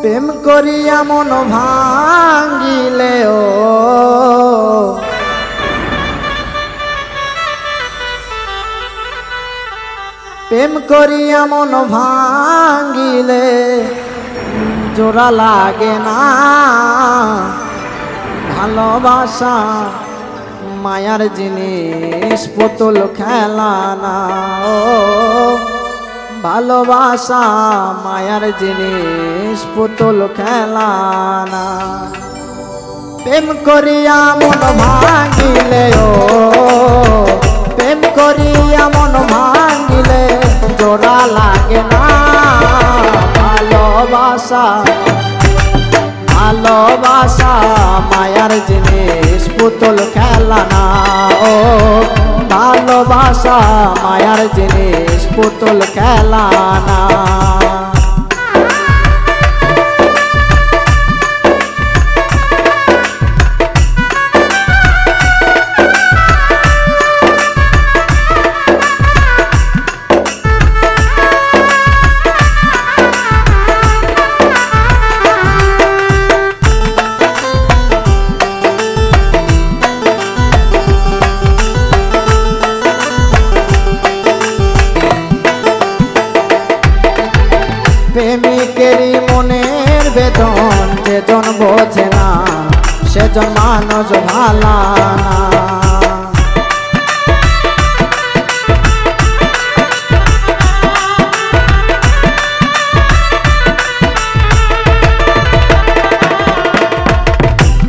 প্রেম করিয়া মন ভাঙিলে ও প্রেম করিয়া মন ভাঙিলে জোড়া লাগে না ভালোবাসা মায়ার জিনিস পুতুল খেলা না ও ভালোবাসা মায়ার জিনিস পুতুল খেলা না প্রেম করিয়া মন ভাঙিলে ও প্রেম করিয়া মন ভাঙিলে জোড়া লাগে না ভালোবাসা ভালোবাসা মায়ার জিনিস পুতুল খেলা না ও ভালোবাসা মায়ার জিনিস পুতুল খেলা না প্রেমিকেরই মনের বেদন যেজন বোঝে না সেজন মানুষ ভালা না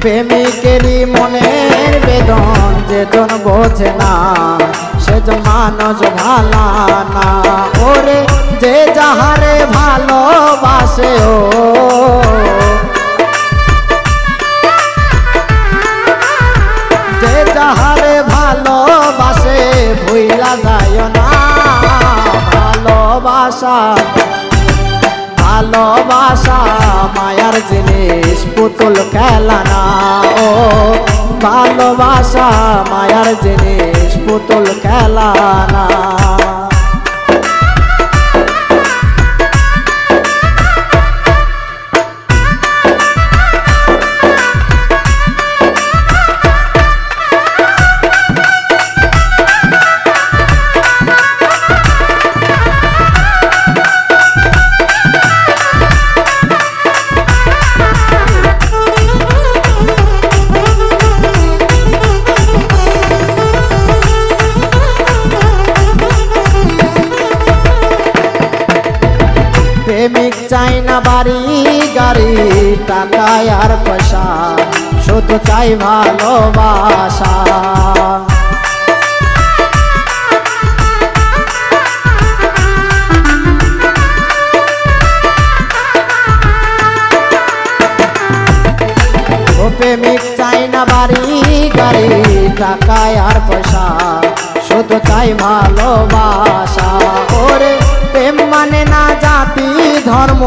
প্রেমিকেরই মনের বেদন যেজন বোঝে না সেজন মানুষ ভালা না ওরে যে যাহারে ভালোবাসে ও যে যাহারে ভালোবাসে ভুইলা যায় না ভালোবাসা ভালোবাসা মায়ার জিনিস পুতুল খেলা না ও ভালোবাসা মায়ার জিনিস পুতুল খেলা না প্রেমিক চাই না বাড়ি গাড়ি টাকা আর পয়সা শুধু চাই ভালোবাসা প্রেমিক চাই না বাড়ি গাড়ি টাকা আর পয়সা শুধু চাই ভালোবাসা ওরে প্রেম মানে না জাতি ধর্ম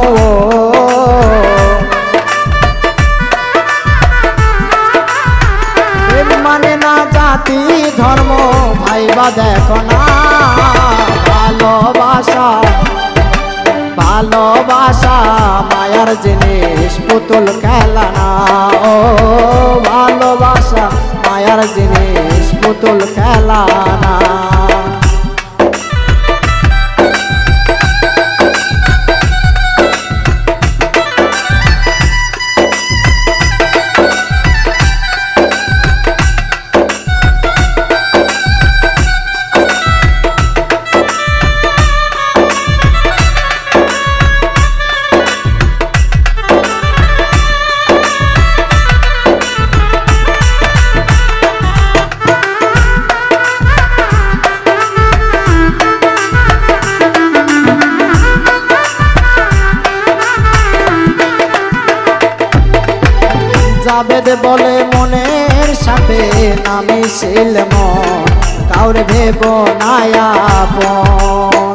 প্রেম মানে না জাতি ধর্ম ভাইবা দেখো না ভালোবাসা ভালোবাসা মায়ার জিনিস পুতুল খেলা না ও ভালোবাসা মায়ার জিনিস পুতুল খেলা না জাবেদ বলে মনের সাথে নামি ছিল মন কাউরে ভেব না আপন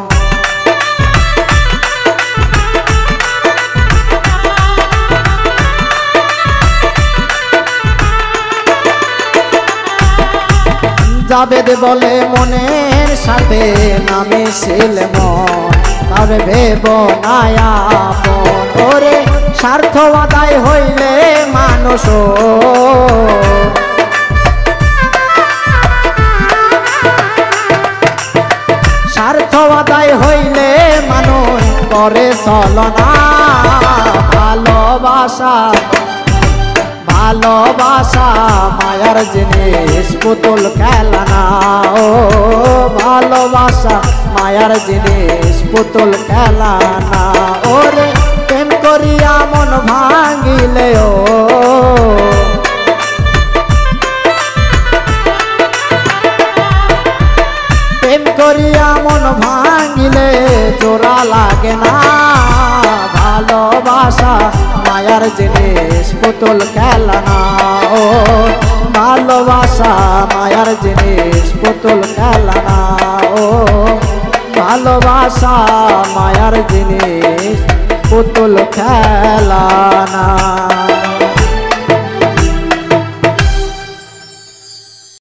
জাবেদ বলে মনের সাথে নামি ছিল মন কাউরে ভেব না আপন ওরে স্বার্থ আদায় হইলে মানুষ স্বার্থ আদায় হইলে মানুষ করে চলনা ভালোবাসা ভালোবাসা মায়ার জিনিস পুতুল খেলনা ও ভালোবাসা মায়ার জিনিস পুতুল খেলনা ওরে প্রেম করিয়া মন ভাঙিলে ও প্রেম করিয়া মন ভাঙিলে জোড়া লাগে না ভালোবাসা মায়ার জিনিস পুতুল খেলনা ও ভালোবাসা মায়ার জিনিস পুতুল খেলনা ও ভালোবাসা মায়ার জিনিস পুতুল খেলনা।